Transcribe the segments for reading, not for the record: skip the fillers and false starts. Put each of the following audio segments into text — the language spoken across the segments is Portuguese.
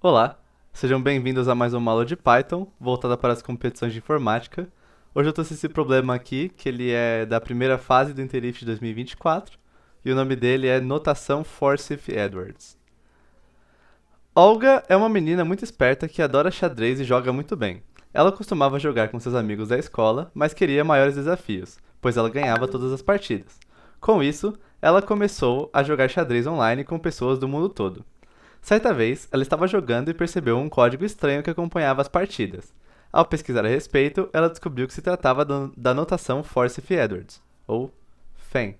Olá, sejam bem-vindos a mais uma aula de Python, voltada para as competições de informática. Hoje eu trouxe esse problema aqui, que ele é da primeira fase do Interif de 2024, e o nome dele é Notação Forsyth Edwards. Olga é uma menina muito esperta que adora xadrez e joga muito bem. Ela costumava jogar com seus amigos da escola, mas queria maiores desafios, pois ela ganhava todas as partidas. Com isso, ela começou a jogar xadrez online com pessoas do mundo todo. Certa vez, ela estava jogando e percebeu um código estranho que acompanhava as partidas. Ao pesquisar a respeito, ela descobriu que se tratava da notação Forsyth Edwards, ou FEN,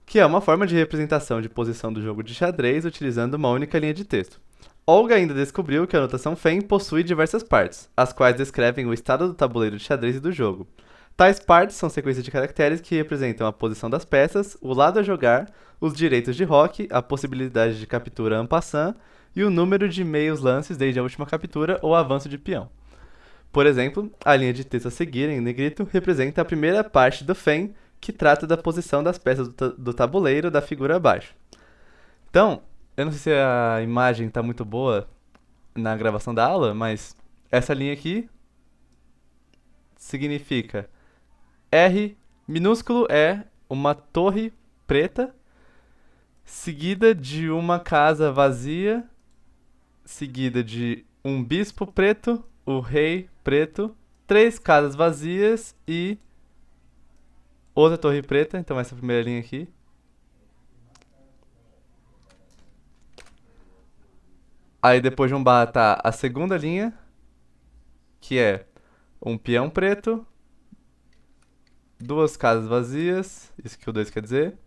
que é uma forma de representação de posição do jogo de xadrez utilizando uma única linha de texto. Olga ainda descobriu que a notação FEN possui diversas partes, as quais descrevem o estado do tabuleiro de xadrez e do jogo. Tais partes são sequências de caracteres que representam a posição das peças, o lado a jogar, os direitos de roque, a possibilidade de captura en passant e o número de meios lances desde a última captura ou avanço de peão. Por exemplo, a linha de texto a seguir, em negrito, representa a primeira parte do FEN, que trata da posição das peças do tabuleiro da figura abaixo. Então, eu não sei se a imagem está muito boa na gravação da aula, mas essa linha aqui significa R minúsculo é uma torre preta, seguida de uma casa vazia, seguida de um bispo preto, o rei preto, três casas vazias e outra torre preta. Então essa primeira linha aqui. Aí depois de um barra tá a segunda linha, que é um peão preto, duas casas vazias, isso que o 2 quer dizer.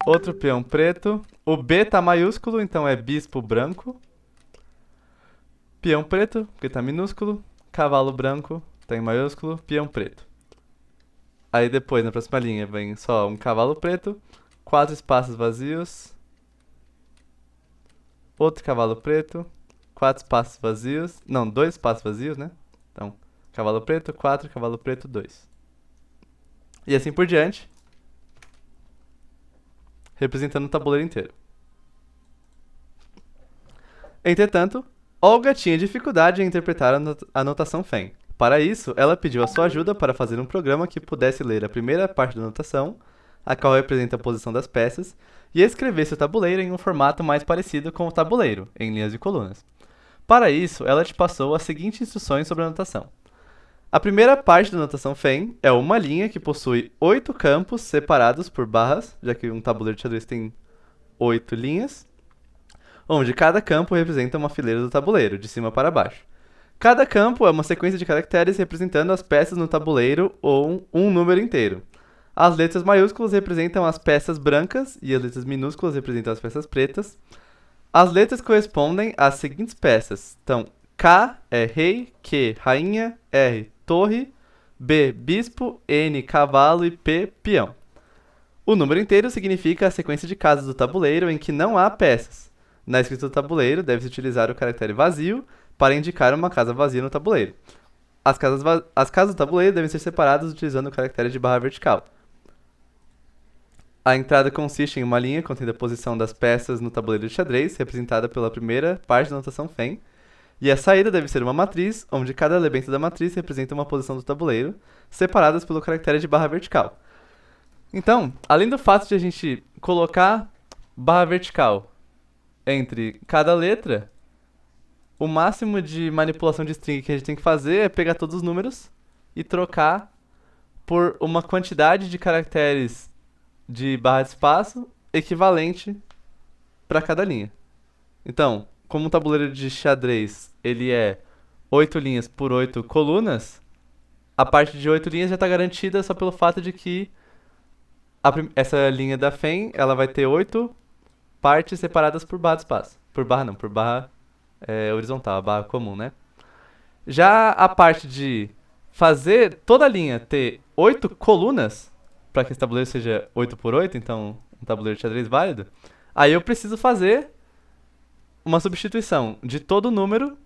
Outro peão preto. O B tá maiúsculo, então é bispo branco. Peão preto, porque tá minúsculo. Cavalo branco, tá em maiúsculo. Peão preto. Aí depois, na próxima linha, vem só um cavalo preto. Quatro espaços vazios. Outro cavalo preto. Quatro espaços vazios. Não, dois espaços vazios, né? Então, cavalo preto, 4, cavalo preto, 2. E assim por diante, representando o tabuleiro inteiro. Entretanto, Olga tinha dificuldade em interpretar a notação FEN. Para isso, ela pediu a sua ajuda para fazer um programa que pudesse ler a primeira parte da notação, a qual representa a posição das peças, e escrevesse o tabuleiro em um formato mais parecido com o tabuleiro, em linhas e colunas. Para isso, ela te passou as seguintes instruções sobre a notação. A primeira parte da notação FEN é uma linha que possui 8 campos separados por barras, já que um tabuleiro de xadrez tem 8 linhas, onde cada campo representa uma fileira do tabuleiro, de cima para baixo. Cada campo é uma sequência de caracteres representando as peças no tabuleiro ou um número inteiro. As letras maiúsculas representam as peças brancas e as letras minúsculas representam as peças pretas. As letras correspondem às seguintes peças. Então, K é rei, Q rainha, R torre, B bispo, N cavalo e P peão. O número inteiro significa a sequência de casas do tabuleiro em que não há peças. Na escrita do tabuleiro, deve-se utilizar o caractere vazio para indicar uma casa vazia no tabuleiro. As casas do tabuleiro devem ser separadas utilizando o caractere de barra vertical. A entrada consiste em uma linha contendo a posição das peças no tabuleiro de xadrez, representada pela primeira parte da notação FEN, e a saída deve ser uma matriz, onde cada elemento da matriz representa uma posição do tabuleiro, separadas pelo caractere de barra vertical. Então, além do fato de a gente colocar barra vertical entre cada letra, o máximo de manipulação de string que a gente tem que fazer é pegar todos os números e trocar por uma quantidade de caracteres de barra de espaço equivalente para cada linha. Então, como um tabuleiro de xadrez ele é 8 linhas por 8 colunas, a parte de 8 linhas já está garantida só pelo fato de que essa linha da FEN ela vai ter 8 partes separadas por barra de espaço. Por barra não, por barra horizontal, a barra comum, né? Já a parte de fazer toda a linha ter 8 colunas, para que esse tabuleiro seja 8 por 8, então um tabuleiro de xadrez válido, aí eu preciso fazer uma substituição de todo número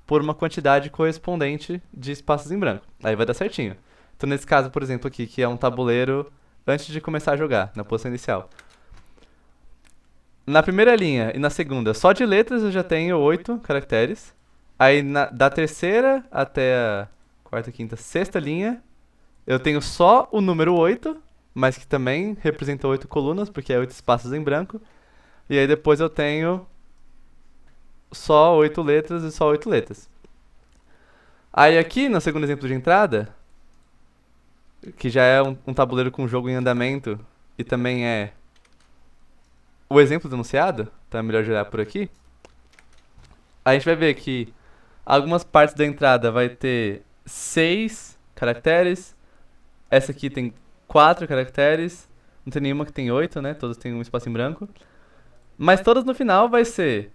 por uma quantidade correspondente de espaços em branco. Aí vai dar certinho. Então nesse caso, por exemplo, aqui, que é um tabuleiro antes de começar a jogar, na posição inicial. Na primeira linha e na segunda, só de letras eu já tenho 8 caracteres. Aí da terceira até a quarta, quinta, sexta linha, eu tenho só o número 8, mas que também representa 8 colunas, porque é 8 espaços em branco. E aí depois eu tenho só 8 letras e só 8 letras. Aí aqui, no segundo exemplo de entrada, que já é um tabuleiro com jogo em andamento, e também é o exemplo do enunciado, então é melhor olhar por aqui. A gente vai ver que algumas partes da entrada vai ter 6 caracteres, essa aqui tem 4 caracteres, não tem nenhuma que tem 8, né? Todas têm um espaço em branco. Mas todas no final vai ser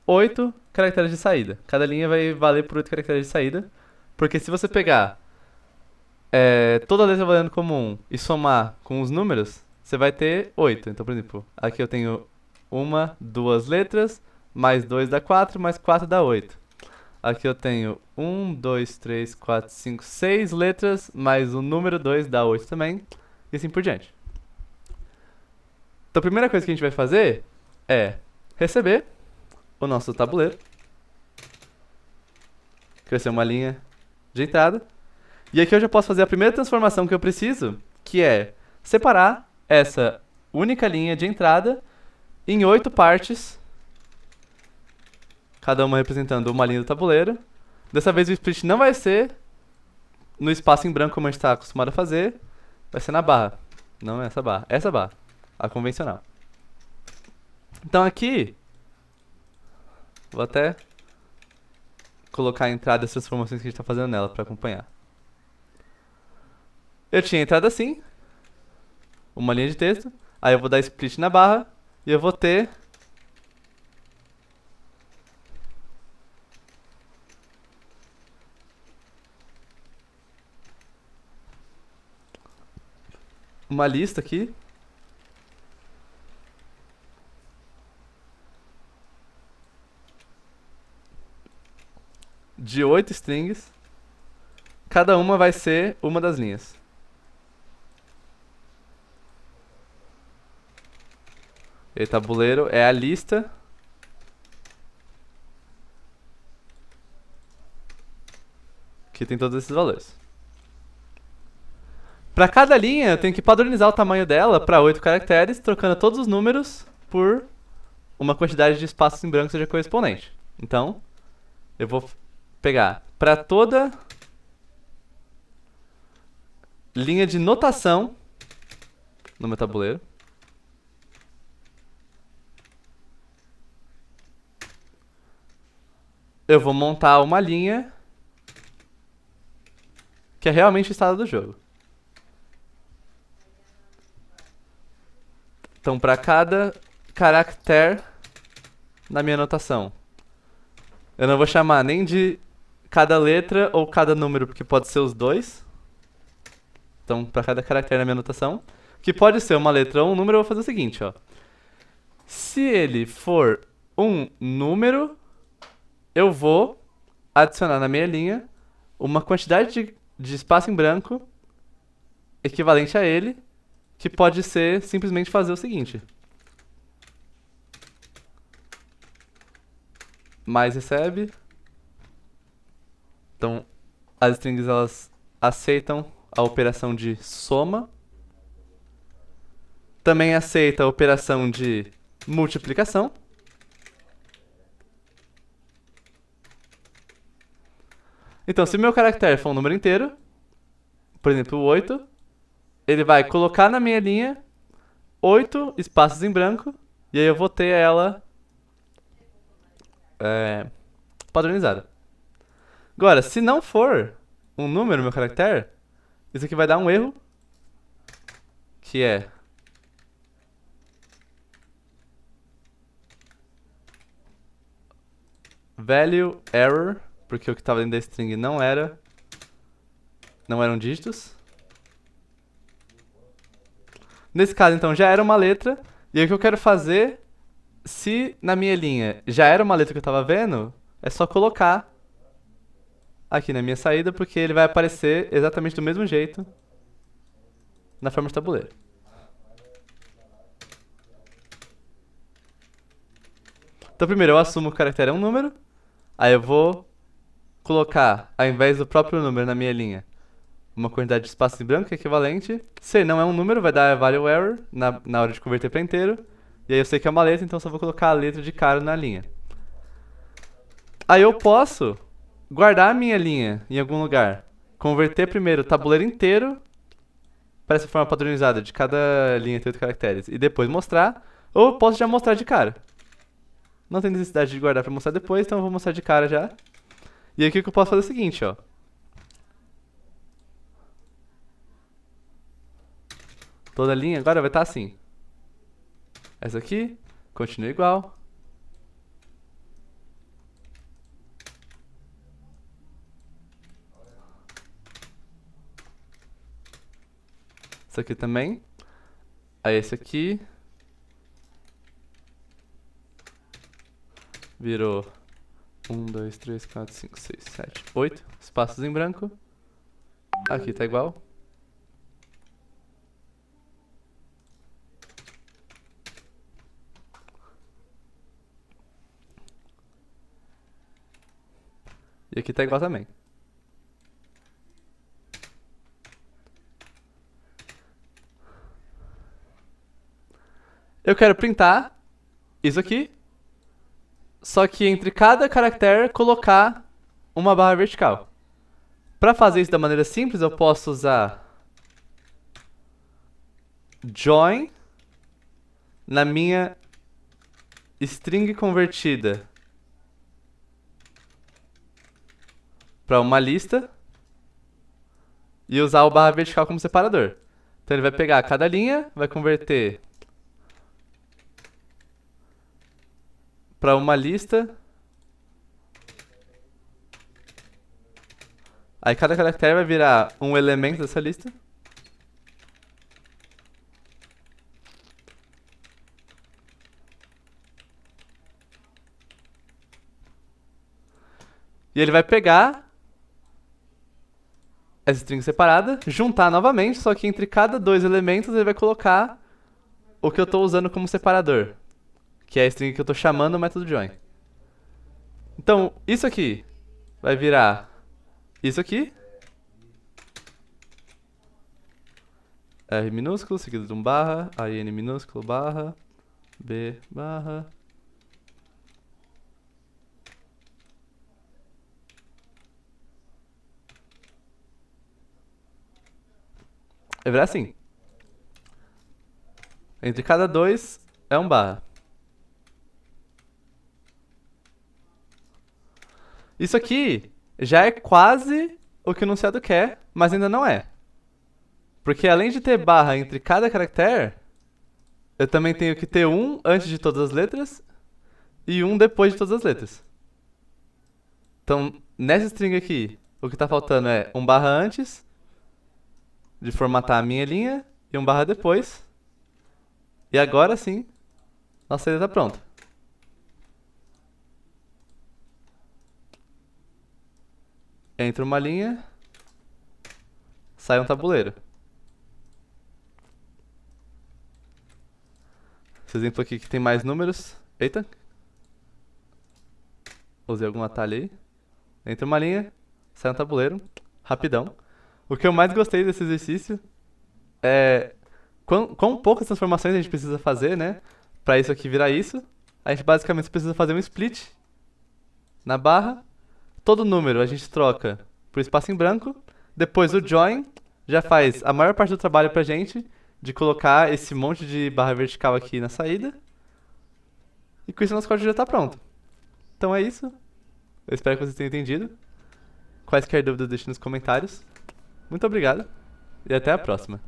8 caracteres de saída. Cada linha vai valer por 8 caracteres de saída. Porque se você pegar toda letra valendo como 1 e somar com os números, você vai ter 8. Então, por exemplo, aqui eu tenho 1, 2 letras, mais 2 dá 4, mais 4 dá 8. Aqui eu tenho 1, 2, 3, 4, 5, 6 letras, mais o número 2 dá 8 também, e assim por diante. Então a primeira coisa que a gente vai fazer é receber o nosso tabuleiro, que vai ser uma linha de entrada. E aqui eu já posso fazer a primeira transformação que eu preciso, que é separar essa única linha de entrada em 8 partes, cada uma representando uma linha do tabuleiro. Dessa vez o split não vai ser no espaço em branco como a gente está acostumado a fazer, vai ser na barra. Não é essa barra, a convencional. Então aqui, vou até colocar a entrada e as transformações que a gente está fazendo nela para acompanhar. Eu tinha entrada assim, uma linha de texto, aí eu vou dar split na barra e eu vou ter uma lista aqui de 8 strings, cada uma vai ser uma das linhas. E tabuleiro é a lista que tem todos esses valores. Para cada linha, eu tenho que padronizar o tamanho dela para 8 caracteres, trocando todos os números por uma quantidade de espaços em branco que seja correspondente. Então, eu vou pegar para toda linha de notação no meu tabuleiro, eu vou montar uma linha que é realmente o estado do jogo. Então, para cada caractere na minha anotação, eu não vou chamar nem de cada letra ou cada número, porque pode ser os dois. Então, para cada caractere na minha anotação, que pode ser uma letra ou um número, eu vou fazer o seguinte, ó. Se ele for um número, eu vou adicionar na minha linha uma quantidade de espaço em branco equivalente a ele, que pode ser simplesmente fazer o seguinte. Mais recebe. Então, as strings elas aceitam a operação de soma. Também aceita a operação de multiplicação. Então, se meu caractere for um número inteiro, por exemplo, 8, ele vai colocar na minha linha 8 espaços em branco, e aí eu vou ter ela padronizada. Agora, se não for um número, meu caractere, isso aqui vai dar um erro, que é value error, porque o que estava dentro da string não eram dígitos. Nesse caso, então, já era uma letra, e aí o que eu quero fazer, se na minha linha já era uma letra que eu estava vendo, é só colocar aqui na minha saída, porque ele vai aparecer exatamente do mesmo jeito na forma de tabuleiro. Então primeiro eu assumo que o caractere é um número, aí eu vou colocar, ao invés do próprio número na minha linha, uma quantidade de espaço em branco que é equivalente. Se não é um número, vai dar value error na hora de converter para inteiro. E aí eu sei que é uma letra, então eu só vou colocar a letra de cara na linha. Aí eu posso guardar a minha linha em algum lugar, converter primeiro o tabuleiro inteiro para essa forma padronizada de cada linha ter 8 caracteres e depois mostrar, ou eu posso já mostrar de cara. Não tem necessidade de guardar para mostrar depois, então eu vou mostrar de cara já. E aqui o que eu posso fazer é o seguinte, ó. Toda linha agora vai estar assim. Essa aqui continua igual. Essa aqui também. Aí esse aqui virou 1, 2, 3, 4, 5, 6, 7, 8 espaços em branco. Aqui tá igual. E aqui tá igual também. Eu quero printar isso aqui, só que entre cada caractere colocar uma barra vertical. Para fazer isso da maneira simples, eu posso usar join na minha string convertida para uma lista e usar o barra vertical como separador. Então ele vai pegar cada linha, vai converter para uma lista. Aí cada caractere vai virar um elemento dessa lista. E ele vai pegar essa string separada, juntar novamente, só que entre cada dois elementos ele vai colocar o que eu estou usando como separador, que é a string que eu estou chamando o método join. Então, isso aqui vai virar isso aqui. R minúsculo, seguido de um barra, aí N minúsculo, barra, B, barra. Vai virar assim. Entre cada dois é um barra. Isso aqui já é quase o que o enunciado quer, mas ainda não é. Porque além de ter barra entre cada caractere, eu também tenho que ter um antes de todas as letras e um depois de todas as letras. Então, nessa string aqui, o que está faltando é um barra antes de formatar a minha linha e um barra depois. E agora sim, nossa saída está pronta. Entra uma linha, sai um tabuleiro. Esse exemplo aqui que tem mais números. Eita! Usei algum atalho aí. Entra uma linha, sai um tabuleiro. Rapidão. O que eu mais gostei desse exercício é quão poucas transformações a gente precisa fazer, né? Pra isso aqui virar isso. A gente basicamente precisa fazer um split na barra. Todo número a gente troca por espaço em branco. Depois o join já faz a maior parte do trabalho pra gente de colocar esse monte de barra vertical aqui na saída. E com isso nosso código já tá pronto. Então é isso. Eu espero que vocês tenham entendido. Quaisquer dúvidas deixem nos comentários. Muito obrigado e até a próxima.